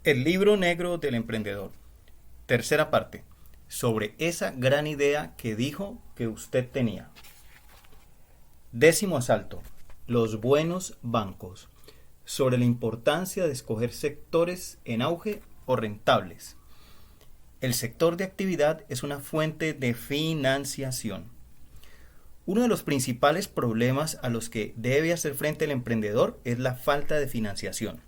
El libro negro del emprendedor. Tercera parte. Sobre esa gran idea que dijo que usted tenía. Décimo asalto. Los buenos bancos. Sobre la importancia de escoger sectores en auge o rentables. El sector de actividad es una fuente de financiación. Uno de los principales problemas a los que debe hacer frente el emprendedor es la falta de financiación.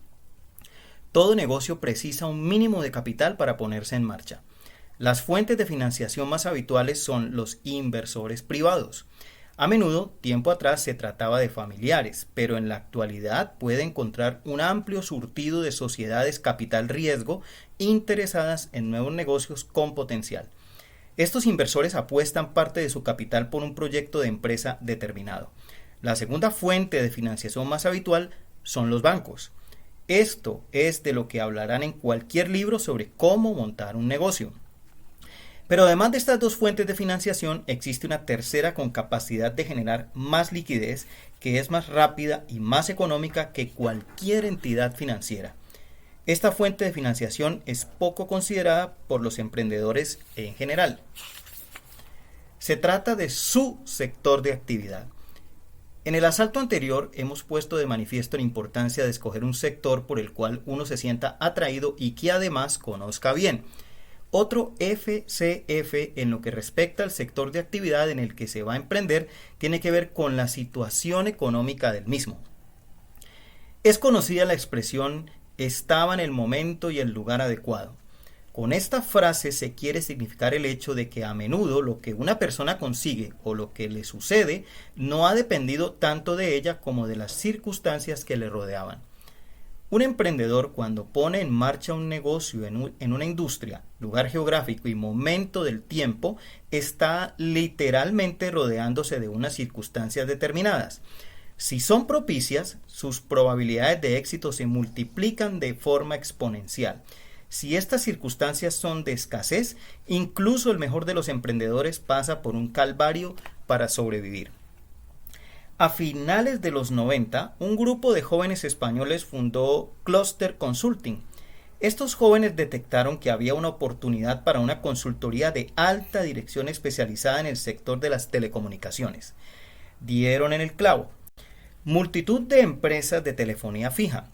Todo negocio precisa un mínimo de capital para ponerse en marcha. Las fuentes de financiación más habituales son los inversores privados. A menudo, tiempo atrás, se trataba de familiares, pero en la actualidad puede encontrar un amplio surtido de sociedades capital riesgo interesadas en nuevos negocios con potencial. Estos inversores apuestan parte de su capital por un proyecto de empresa determinado. La segunda fuente de financiación más habitual son los bancos. Esto es de lo que hablarán en cualquier libro sobre cómo montar un negocio. Pero además de estas dos fuentes de financiación, existe una tercera con capacidad de generar más liquidez, que es más rápida y más económica que cualquier entidad financiera. Esta fuente de financiación es poco considerada por los emprendedores en general. Se trata de su sector de actividad. En el asalto anterior hemos puesto de manifiesto la importancia de escoger un sector por el cual uno se sienta atraído y que además conozca bien. Otro FCF en lo que respecta al sector de actividad en el que se va a emprender tiene que ver con la situación económica del mismo. Es conocida la expresión "estaba en el momento y el lugar adecuado". Con esta frase se quiere significar el hecho de que a menudo lo que una persona consigue o lo que le sucede no ha dependido tanto de ella como de las circunstancias que le rodeaban. Un emprendedor, cuando pone en marcha un negocio en una industria, lugar geográfico y momento del tiempo, está literalmente rodeándose de unas circunstancias determinadas. Si son propicias, sus probabilidades de éxito se multiplican de forma exponencial. Si estas circunstancias son de escasez, incluso el mejor de los emprendedores pasa por un calvario para sobrevivir. A finales de los 90, un grupo de jóvenes españoles fundó Cluster Consulting. Estos jóvenes detectaron que había una oportunidad para una consultoría de alta dirección especializada en el sector de las telecomunicaciones. Dieron en el clavo. Multitud de empresas de telefonía fija,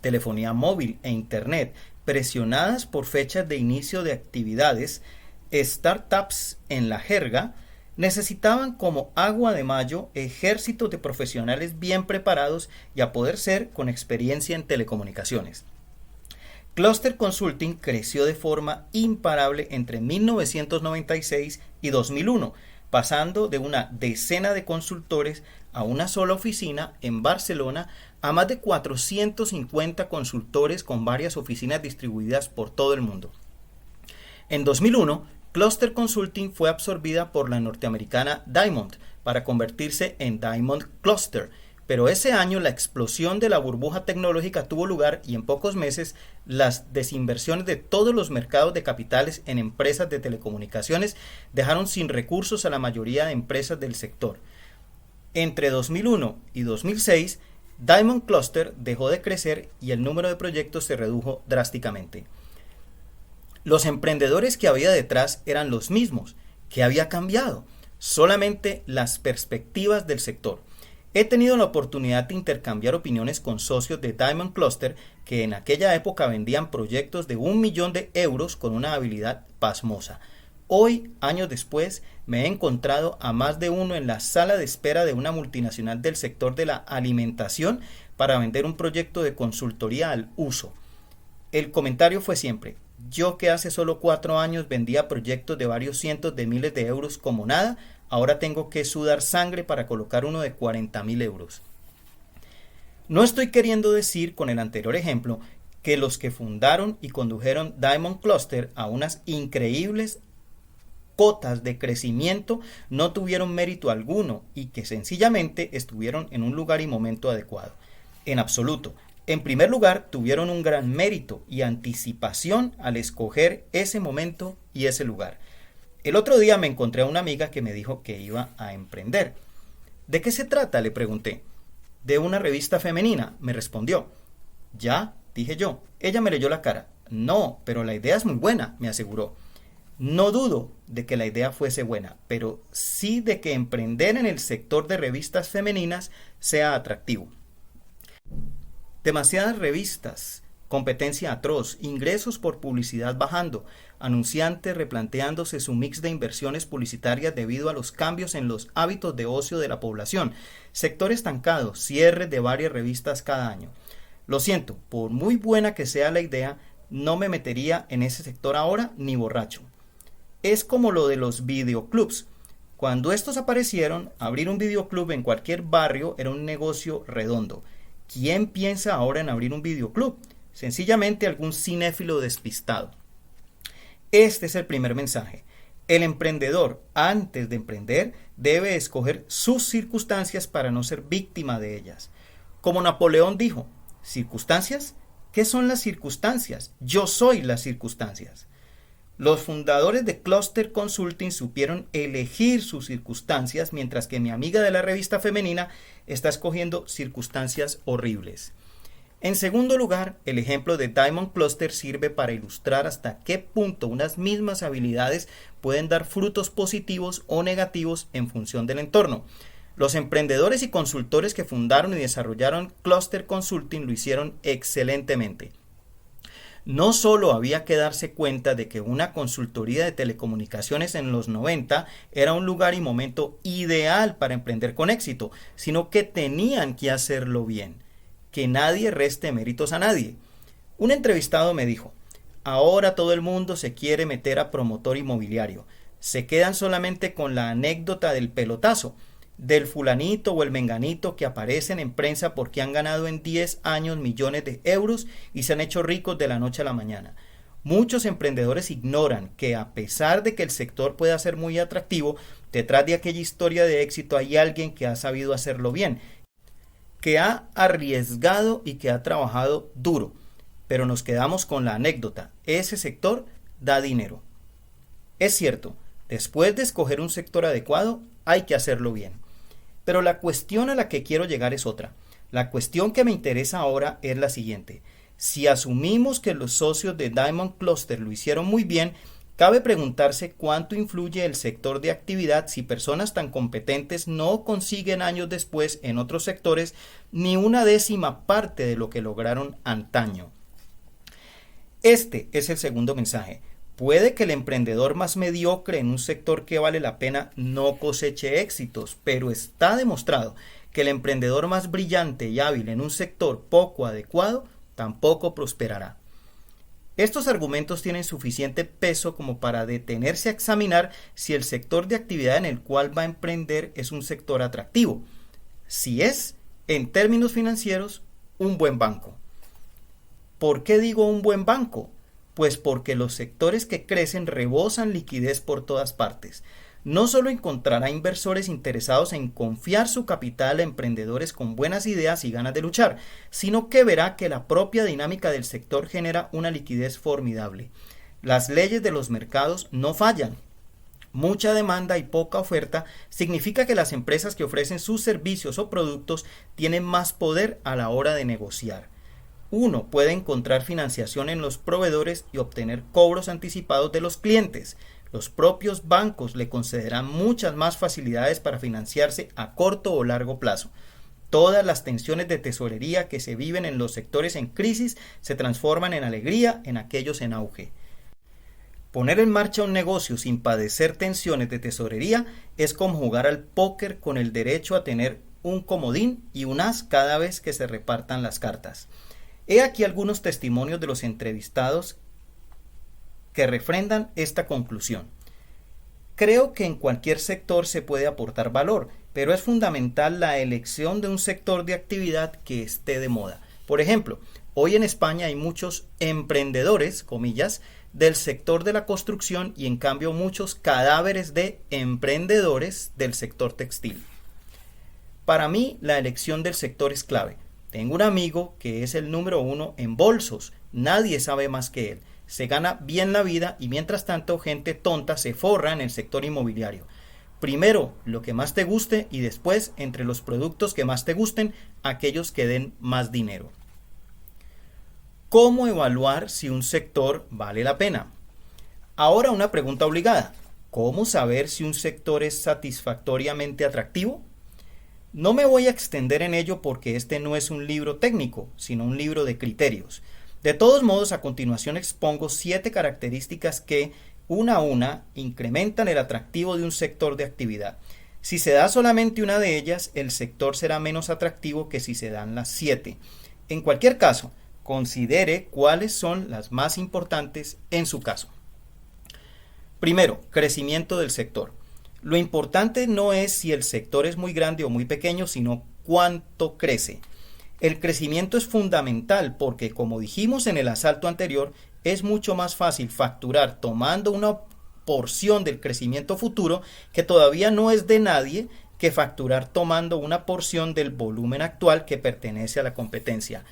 telefonía móvil e internet, presionadas por fechas de inicio de actividades, startups en la jerga, necesitaban como agua de mayo ejércitos de profesionales bien preparados y a poder ser con experiencia en telecomunicaciones. Cluster Consulting creció de forma imparable entre 1996 y 2001, pasando de una decena de consultores a una sola oficina en Barcelona a más de 450 consultores con varias oficinas distribuidas por todo el mundo. En 2001, Cluster Consulting fue absorbida por la norteamericana Diamond para convertirse en Diamond Cluster, pero ese año la explosión de la burbuja tecnológica tuvo lugar y en pocos meses las desinversiones de todos los mercados de capitales en empresas de telecomunicaciones dejaron sin recursos a la mayoría de empresas del sector. Entre 2001 y 2006, Diamond Cluster dejó de crecer y el número de proyectos se redujo drásticamente. Los emprendedores que había detrás eran los mismos. ¿Qué había cambiado? Solamente las perspectivas del sector. He tenido la oportunidad de intercambiar opiniones con socios de Diamond Cluster que en aquella época vendían proyectos de 1 millón de euros con una habilidad pasmosa. Hoy, años después, me he encontrado a más de uno en la sala de espera de una multinacional del sector de la alimentación para vender un proyecto de consultoría al uso. El comentario fue siempre: yo que hace solo 4 años vendía proyectos de varios cientos de miles de euros como nada, ahora tengo que sudar sangre para colocar uno de 40.000 euros. No estoy queriendo decir con el anterior ejemplo que los que fundaron y condujeron Diamond Cluster a unas increíbles cotas de crecimiento no tuvieron mérito alguno y que sencillamente estuvieron en un lugar y momento adecuado. En absoluto. En primer lugar, tuvieron un gran mérito y anticipación al escoger ese momento y ese lugar. El otro día me encontré a una amiga que me dijo que iba a emprender. ¿De qué se trata?, le pregunté. De una revista femenina, me respondió. Ya, dije yo. Ella me leyó la cara. No, pero la idea es muy buena, me aseguró. No dudo de que la idea fuese buena, pero sí de que emprender en el sector de revistas femeninas sea atractivo. Demasiadas revistas, competencia atroz, ingresos por publicidad bajando, anunciantes replanteándose su mix de inversiones publicitarias debido a los cambios en los hábitos de ocio de la población, sector estancado, cierre de varias revistas cada año. Lo siento, por muy buena que sea la idea, no me metería en ese sector ahora ni borracho. Es como lo de los videoclubs. Cuando estos aparecieron, abrir un videoclub en cualquier barrio era un negocio redondo. ¿Quién piensa ahora en abrir un videoclub? Sencillamente algún cinéfilo despistado. Este es el primer mensaje. El emprendedor, antes de emprender, debe escoger sus circunstancias para no ser víctima de ellas. Como Napoleón dijo, ¿circunstancias? ¿Qué son las circunstancias? Yo soy las circunstancias. Los fundadores de Cluster Consulting supieron elegir sus circunstancias, mientras que mi amiga de la revista femenina está escogiendo circunstancias horribles. En segundo lugar, el ejemplo de Diamond Cluster sirve para ilustrar hasta qué punto unas mismas habilidades pueden dar frutos positivos o negativos en función del entorno. Los emprendedores y consultores que fundaron y desarrollaron Cluster Consulting lo hicieron excelentemente. No solo había que darse cuenta de que una consultoría de telecomunicaciones en los 90 era un lugar y momento ideal para emprender con éxito, sino que tenían que hacerlo bien. Que nadie reste méritos a nadie. Un entrevistado me dijo, ahora todo el mundo se quiere meter a promotor inmobiliario. Se quedan solamente con la anécdota del pelotazo, del fulanito o el menganito que aparecen en prensa porque han ganado en 10 años millones de euros y se han hecho ricos de la noche a la mañana. Muchos emprendedores ignoran que a pesar de que el sector pueda ser muy atractivo, detrás de aquella historia de éxito hay alguien que ha sabido hacerlo bien, que ha arriesgado y que ha trabajado duro. Pero nos quedamos con la anécdota, ese sector da dinero. Es cierto, después de escoger un sector adecuado, hay que hacerlo bien. Pero la cuestión a la que quiero llegar es otra. La cuestión que me interesa ahora es la siguiente. Si asumimos que los socios de Diamond Cluster lo hicieron muy bien, cabe preguntarse cuánto influye el sector de actividad si personas tan competentes no consiguen años después en otros sectores ni una décima parte de lo que lograron antaño. Este es el segundo mensaje. Puede que el emprendedor más mediocre en un sector que vale la pena no coseche éxitos, pero está demostrado que el emprendedor más brillante y hábil en un sector poco adecuado tampoco prosperará. Estos argumentos tienen suficiente peso como para detenerse a examinar si el sector de actividad en el cual va a emprender es un sector atractivo. Si es, en términos financieros, un buen banco. ¿Por qué digo un buen banco? Pues porque los sectores que crecen rebosan liquidez por todas partes. No solo encontrará inversores interesados en confiar su capital a emprendedores con buenas ideas y ganas de luchar, sino que verá que la propia dinámica del sector genera una liquidez formidable. Las leyes de los mercados no fallan. Mucha demanda y poca oferta significa que las empresas que ofrecen sus servicios o productos tienen más poder a la hora de negociar. Uno puede encontrar financiación en los proveedores y obtener cobros anticipados de los clientes. Los propios bancos le concederán muchas más facilidades para financiarse a corto o largo plazo. Todas las tensiones de tesorería que se viven en los sectores en crisis se transforman en alegría en aquellos en auge. Poner en marcha un negocio sin padecer tensiones de tesorería es como jugar al póker con el derecho a tener un comodín y un as cada vez que se repartan las cartas. He aquí algunos testimonios de los entrevistados que refrendan esta conclusión. Creo que en cualquier sector se puede aportar valor, pero es fundamental la elección de un sector de actividad que esté de moda. Por ejemplo, hoy en España hay muchos emprendedores, comillas, del sector de la construcción y en cambio muchos cadáveres de emprendedores del sector textil. Para mí, la elección del sector es clave. Tengo un amigo que es el número 1 en bolsos, nadie sabe más que él. Se gana bien la vida y mientras tanto gente tonta se forra en el sector inmobiliario. Primero lo que más te guste y después entre los productos que más te gusten, aquellos que den más dinero. ¿Cómo evaluar si un sector vale la pena? Ahora una pregunta obligada. ¿Cómo saber si un sector es satisfactoriamente atractivo? No me voy a extender en ello porque este no es un libro técnico, sino un libro de criterios. De todos modos, a continuación expongo 7 características que, una a una, incrementan el atractivo de un sector de actividad. Si se da solamente una de ellas, el sector será menos atractivo que si se dan las 7. En cualquier caso, considere cuáles son las más importantes en su caso. Primero, crecimiento del sector. Lo importante no es si el sector es muy grande o muy pequeño, sino cuánto crece. El crecimiento es fundamental porque, como dijimos en el asalto anterior, es mucho más fácil facturar tomando una porción del crecimiento futuro que todavía no es de nadie que facturar tomando una porción del volumen actual que pertenece a la competencia.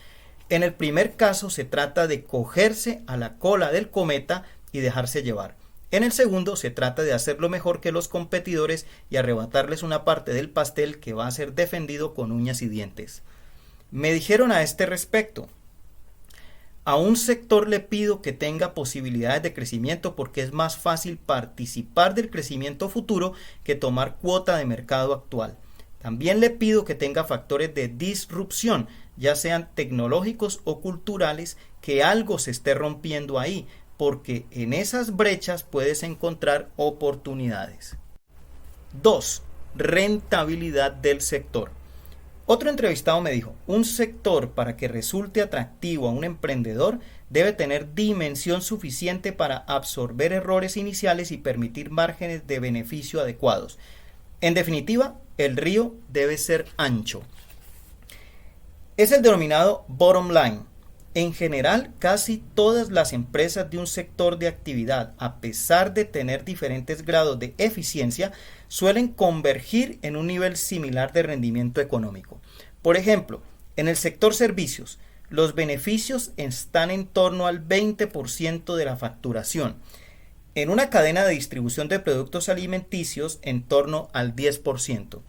En el primer caso se trata de cogerse a la cola del cometa y dejarse llevar. En el segundo se trata de hacerlo mejor que los competidores y arrebatarles una parte del pastel que va a ser defendido con uñas y dientes. Me dijeron a este respecto: a un sector le pido que tenga posibilidades de crecimiento porque es más fácil participar del crecimiento futuro que tomar cuota de mercado actual. También le pido que tenga factores de disrupción, ya sean tecnológicos o culturales, que algo se esté rompiendo ahí, porque en esas brechas puedes encontrar oportunidades. 2. Rentabilidad del sector. Otro entrevistado me dijo: un sector, para que resulte atractivo a un emprendedor, debe tener dimensión suficiente para absorber errores iniciales y permitir márgenes de beneficio adecuados. En definitiva, el río debe ser ancho. Es el denominado bottom line. En general, casi todas las empresas de un sector de actividad, a pesar de tener diferentes grados de eficiencia, suelen convergir en un nivel similar de rendimiento económico. Por ejemplo, en el sector servicios, los beneficios están en torno al 20% de la facturación. En una cadena de distribución de productos alimenticios, en torno al 10%.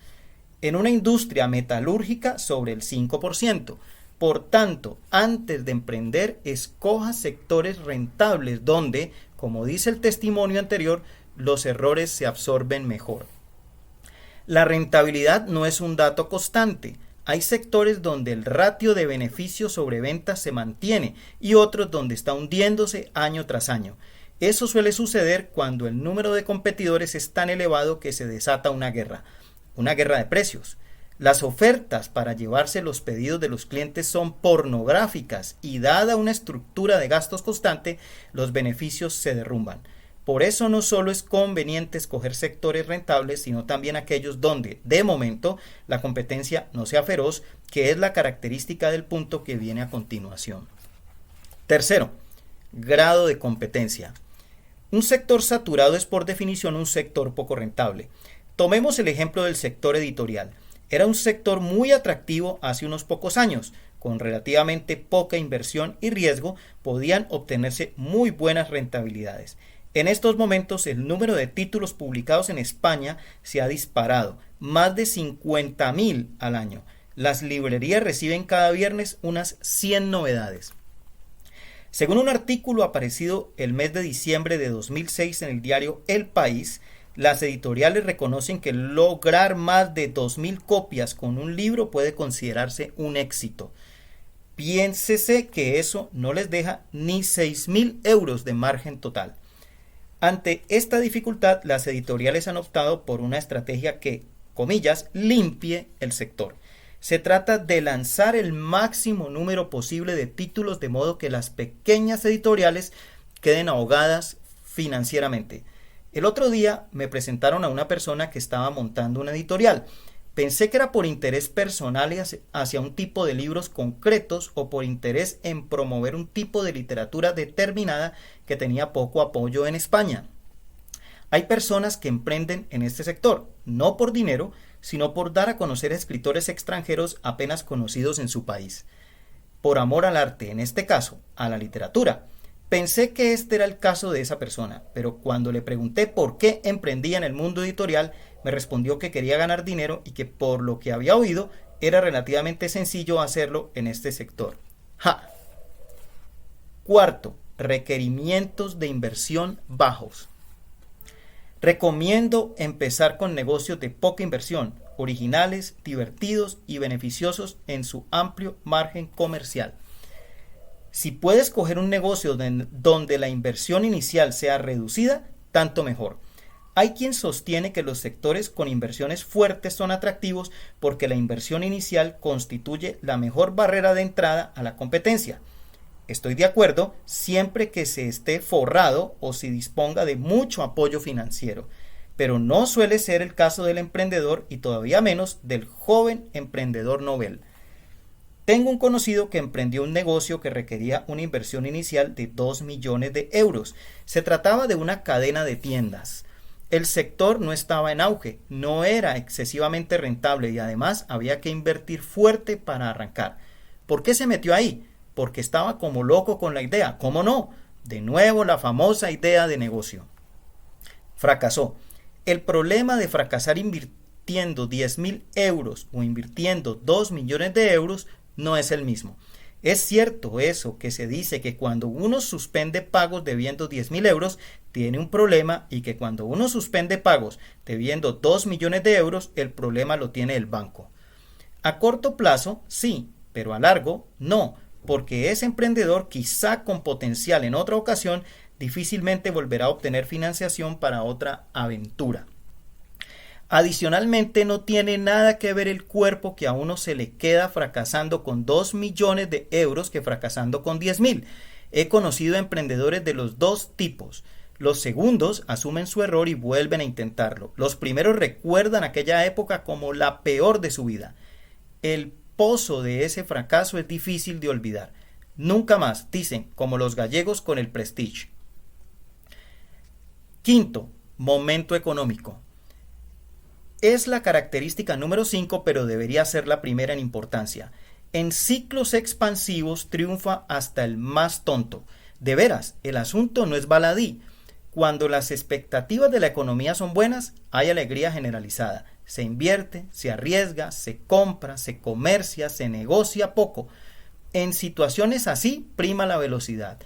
En una industria metalúrgica, sobre el 5%. Por tanto, antes de emprender, escoja sectores rentables donde, como dice el testimonio anterior, los errores se absorben mejor. La rentabilidad no es un dato constante. Hay sectores donde el ratio de beneficio sobre ventas se mantiene y otros donde está hundiéndose año tras año. Eso suele suceder cuando el número de competidores es tan elevado que se desata una guerra de precios. Las ofertas para llevarse los pedidos de los clientes son pornográficas y, dada una estructura de gastos constante, los beneficios se derrumban. Por eso no solo es conveniente escoger sectores rentables, sino también aquellos donde, de momento, la competencia no sea feroz, que es la característica del punto que viene a continuación. Tercero, grado de competencia. Un sector saturado es por definición un sector poco rentable. Tomemos el ejemplo del sector editorial. Era un sector muy atractivo hace unos pocos años. Con relativamente poca inversión y riesgo podían obtenerse muy buenas rentabilidades. En estos momentos el número de títulos publicados en España se ha disparado, más de 50.000 al año. Las librerías reciben cada viernes unas 100 novedades. Según un artículo aparecido el mes de diciembre de 2006 en el diario El País, las editoriales reconocen que lograr más de 2.000 copias con un libro puede considerarse un éxito. Piénsese que eso no les deja ni 6.000 euros de margen total. Ante esta dificultad, las editoriales han optado por una estrategia que, comillas, limpie el sector. Se trata de lanzar el máximo número posible de títulos de modo que las pequeñas editoriales queden ahogadas financieramente. El otro día me presentaron a una persona que estaba montando una editorial. Pensé que era por interés personal hacia un tipo de libros concretos o por interés en promover un tipo de literatura determinada que tenía poco apoyo en España. Hay personas que emprenden en este sector, no por dinero, sino por dar a conocer a escritores extranjeros apenas conocidos en su país. Por amor al arte, en este caso, a la literatura. Pensé que este era el caso de esa persona, pero cuando le pregunté por qué emprendía en el mundo editorial, me respondió que quería ganar dinero y que por lo que había oído, era relativamente sencillo hacerlo en este sector. ¡Ja! Cuarto, requerimientos de inversión bajos. Recomiendo empezar con negocios de poca inversión, originales, divertidos y beneficiosos en su amplio margen comercial. Si puedes coger un negocio donde la inversión inicial sea reducida, tanto mejor. Hay quien sostiene que los sectores con inversiones fuertes son atractivos porque la inversión inicial constituye la mejor barrera de entrada a la competencia. Estoy de acuerdo siempre que se esté forrado o se disponga de mucho apoyo financiero, pero no suele ser el caso del emprendedor y todavía menos del joven emprendedor novel. Tengo un conocido que emprendió un negocio que requería una inversión inicial de 2 millones de euros. Se trataba de una cadena de tiendas. El sector no estaba en auge, no era excesivamente rentable y además había que invertir fuerte para arrancar. ¿Por qué se metió ahí? Porque estaba como loco con la idea. ¿Cómo no? De nuevo la famosa idea de negocio. Fracasó. El problema de fracasar invirtiendo 10.000 euros o invirtiendo 2 millones de euros no es el mismo. Es cierto eso que se dice que cuando uno suspende pagos debiendo 10.000 euros tiene un problema y que cuando uno suspende pagos debiendo 2 millones de euros el problema lo tiene el banco. A corto plazo sí, pero a largo no, porque ese emprendedor quizá con potencial en otra ocasión difícilmente volverá a obtener financiación para otra aventura. Adicionalmente, no tiene nada que ver el cuerpo que a uno se le queda fracasando con 2 millones de euros que fracasando con 10.000. He conocido emprendedores de los dos tipos. Los segundos asumen su error y vuelven a intentarlo. Los primeros recuerdan aquella época como la peor de su vida. El pozo de ese fracaso es difícil de olvidar. Nunca más, dicen, como los gallegos con el Prestige. Quinto, momento económico. Es la característica número 5, pero debería ser la primera en importancia. En ciclos expansivos triunfa hasta el más tonto. De veras, el asunto no es baladí. Cuando las expectativas de la economía son buenas, hay alegría generalizada. Se invierte, se arriesga, se compra, se comercia, se negocia poco. En situaciones así prima la velocidad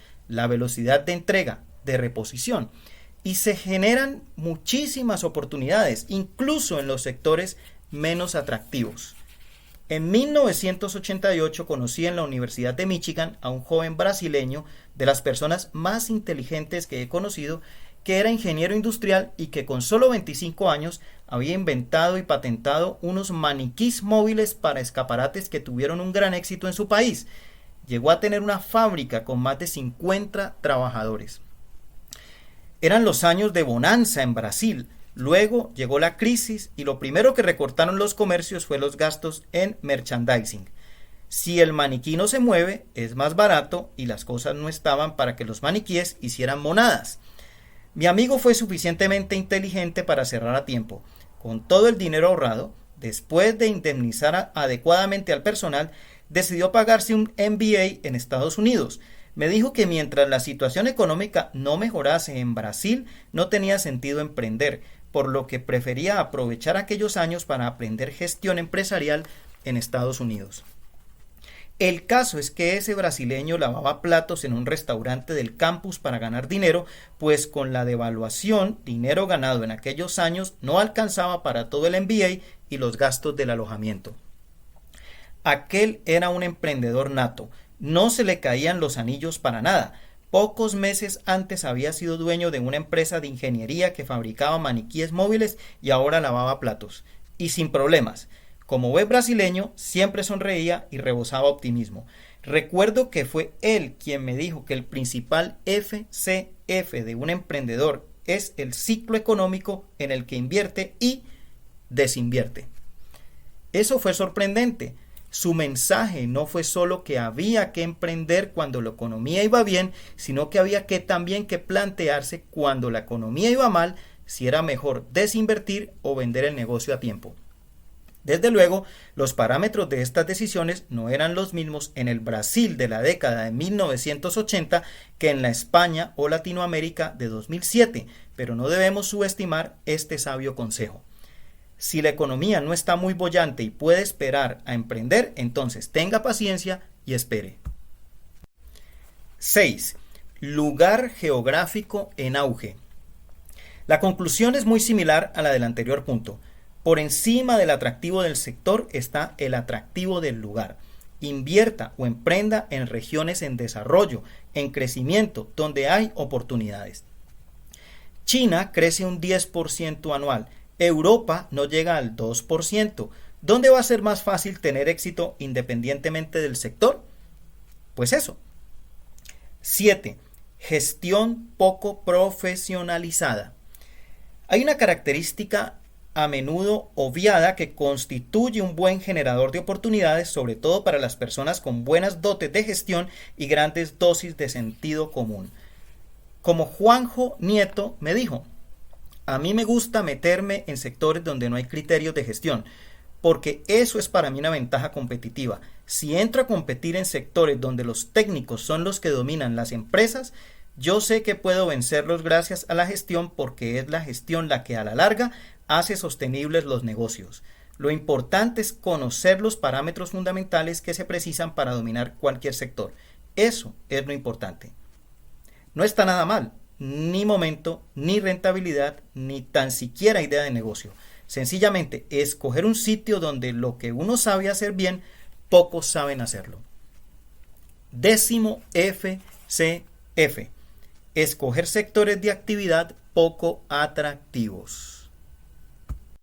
de entrega, de reposición. Y se generan muchísimas oportunidades, incluso en los sectores menos atractivos. En 1988 conocí en la Universidad de Michigan a un joven brasileño, de las personas más inteligentes que he conocido, que era ingeniero industrial y que con solo 25 años había inventado y patentado unos maniquís móviles para escaparates que tuvieron un gran éxito en su país. Llegó a tener una fábrica con más de 50 trabajadores. Eran los años de bonanza en Brasil. Luego llegó la crisis y lo primero que recortaron los comercios fue los gastos en merchandising. Si el maniquí no se mueve, es más barato y las cosas no estaban para que los maniquíes hicieran monadas. Mi amigo fue suficientemente inteligente para cerrar a tiempo. Con todo el dinero ahorrado, después de indemnizar adecuadamente al personal, decidió pagarse un MBA en Estados Unidos. Me dijo que mientras la situación económica no mejorase en Brasil, no tenía sentido emprender, por lo que prefería aprovechar aquellos años para aprender gestión empresarial en Estados Unidos. El caso es que ese brasileño lavaba platos en un restaurante del campus para ganar dinero, pues con la devaluación, dinero ganado en aquellos años no alcanzaba para todo el MBA y los gastos del alojamiento. Aquel era un emprendedor nato. No se le caían los anillos para nada. Pocos meses antes había sido dueño de una empresa de ingeniería que fabricaba maniquíes móviles y ahora lavaba platos. Y sin problemas. Como buen brasileño, siempre sonreía y rebosaba optimismo. Recuerdo que fue él quien me dijo que el principal FCF de un emprendedor es el ciclo económico en el que invierte y desinvierte. Eso fue sorprendente. Su mensaje no fue solo que había que emprender cuando la economía iba bien, sino que había que también que plantearse cuando la economía iba mal, si era mejor desinvertir o vender el negocio a tiempo. Desde luego, los parámetros de estas decisiones no eran los mismos en el Brasil de la década de 1980 que en la España o Latinoamérica de 2007, pero no debemos subestimar este sabio consejo. Si la economía no está muy boyante y puede esperar a emprender, entonces tenga paciencia y espere. 6. Lugar geográfico en auge. La conclusión es muy similar a la del anterior punto. Por encima del atractivo del sector está el atractivo del lugar. Invierta o emprenda en regiones en desarrollo, en crecimiento, donde hay oportunidades. China crece un 10% anual. Europa no llega al 2%. ¿Dónde va a ser más fácil tener éxito independientemente del sector? Pues eso. 7. Gestión poco profesionalizada. Hay una característica a menudo obviada que constituye un buen generador de oportunidades, sobre todo para las personas con buenas dotes de gestión y grandes dosis de sentido común. Como Juanjo Nieto me dijo, a mí me gusta meterme en sectores donde no hay criterios de gestión, porque eso es para mí una ventaja competitiva. Si entro a competir en sectores donde los técnicos son los que dominan las empresas, yo sé que puedo vencerlos gracias a la gestión, porque es la gestión la que a la larga hace sostenibles los negocios. Lo importante es conocer los parámetros fundamentales que se precisan para dominar cualquier sector. Eso es lo importante. No está nada mal, ni momento, ni rentabilidad, ni tan siquiera idea de negocio. Sencillamente, escoger un sitio donde lo que uno sabe hacer bien, pocos saben hacerlo. 10º FCF. Escoger sectores de actividad poco atractivos.